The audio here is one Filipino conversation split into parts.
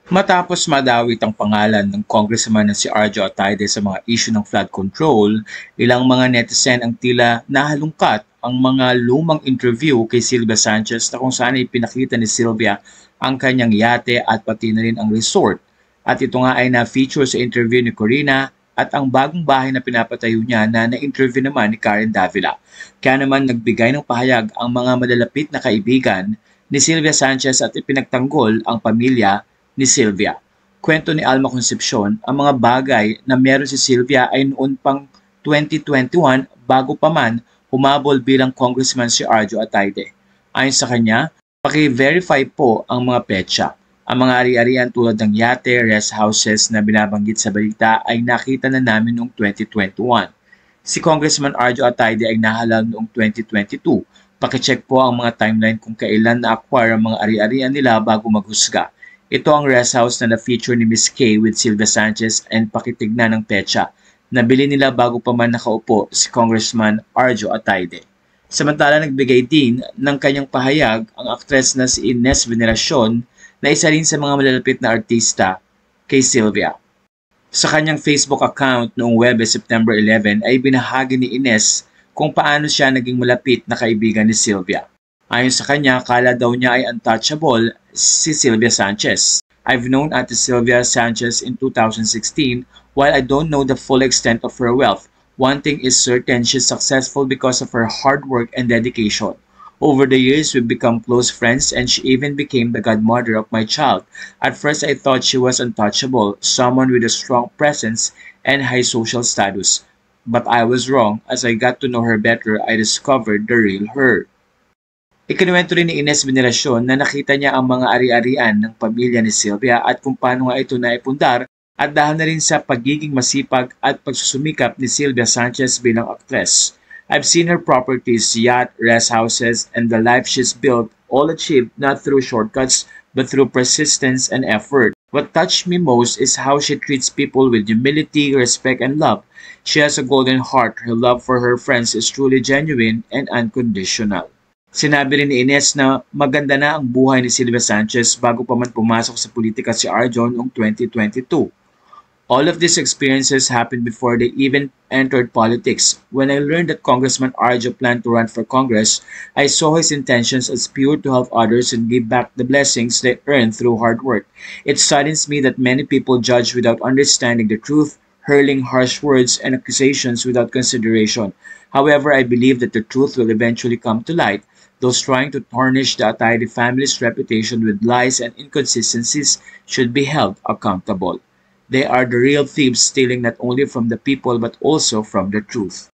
Matapos madawit ang pangalan ng congressman na si Arjo Atayde sa mga issue ng flood control, ilang mga netizen ang tila nahalungkat ang mga lumang interview kay Sylvia Sanchez na kung saan ipinakita ni Sylvia ang kanyang yate at pati na rin ang resort. At ito nga ay na-feature sa interview ni Corina at ang bagong bahay na pinapatayo niya na na-interview naman ni Karen Davila. Kaya naman nagbigay ng pahayag ang mga malalapit na kaibigan ni Sylvia Sanchez at ipinagtanggol ang pamilya ni Sylvia. Kwento ni Alma Concepcion, ang mga bagay na meron si Sylvia ay noon pang 2021 bago pa man humabol bilang congressman si Arjo Atayde. Ayon sa kanya, paki-verify po ang mga petsa. Ang mga ari-arian tulad ng yate, rest houses na binabanggit sa balita ay nakita na namin noong 2021. Si Congressman Arjo Atayde ay nahalal noong 2022. Pakicheck po ang mga timeline kung kailan na-acquire ang mga ari-arian nila bago maghusga. Ito ang rest house na na-feature ni Miss K with Sylvia Sanchez and pakitignan ng petsa. Nabili nila bago pa man nakaupo si Congressman Arjo Atayde. Samantala nagbigay din ng kanyang pahayag ang aktres na si Ines Veneracion na isa rin sa mga malalapit na artista kay Sylvia. Sa kanyang Facebook account noong Webes September 11 ay binahagi ni Ines kung paano siya naging malapit na kaibigan ni Sylvia. Ayon sa kanya, akala daw niya ay untouchable si Sylvia Sanchez. I've known Ate Sylvia Sanchez in 2016. While I don't know the full extent of her wealth, one thing is certain, she's successful because of her hard work and dedication. Over the years, we've become close friends and she even became the godmother of my child. At first, I thought she was untouchable, someone with a strong presence and high social status. But I was wrong. As I got to know her better, I discovered the real her. Ikinuwento rin ni Ines Veneracion na nakita niya ang mga ari-arian ng pamilya ni Sylvia at kung paano nga ito naipundar at dahil na rin sa pagiging masipag at pagsusumikap ni Sylvia Sanchez bilang aktres. I've seen her properties, yacht, rest houses, and the life she's built all achieved not through shortcuts but through persistence and effort. What touched me most is how she treats people with humility, respect, and love. She has a golden heart. Her love for her friends is truly genuine and unconditional. Sinabi rin ni Ines na maganda na ang buhay ni Sylvia Sanchez bago pa man pumasok sa politika si Arjo noong 2022. All of these experiences happened before they even entered politics. When I learned that Congressman Arjo planned to run for Congress, I saw his intentions as pure to help others and give back the blessings they earned through hard work. It saddens me that many people judge without understanding the truth, hurling harsh words and accusations without consideration. However, I believe that the truth will eventually come to light. Those trying to tarnish the Atayde family's reputation with lies and inconsistencies should be held accountable. They are the real thieves, stealing not only from the people but also from the truth.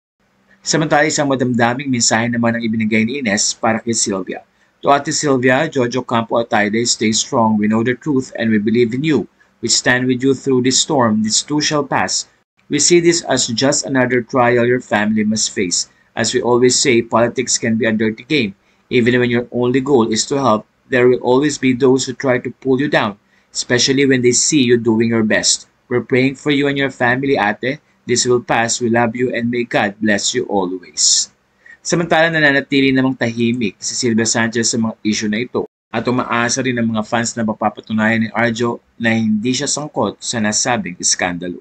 Samantala, isang madamdaming mensahe naman ang ibinigay ni Ines para kay Sylvia. To Ate Sylvia, Jojo Campo Atayde, stay strong. We know the truth and we believe in you. We stand with you through this storm. This too shall pass. We see this as just another trial your family must face. As we always say, politics can be a dirty game. Even when your only goal is to help, there will always be those who try to pull you down, especially when they see you doing your best. We're praying for you and your family, Ate. This will pass. We love you and may God bless you always. Samantala, nananatili namang tahimik si Sylvia Sanchez sa mga issue na ito at umaasa rin ng mga fans na mapapatunayan ni Arjo na hindi siya sangkot sa nasabing iskandalo.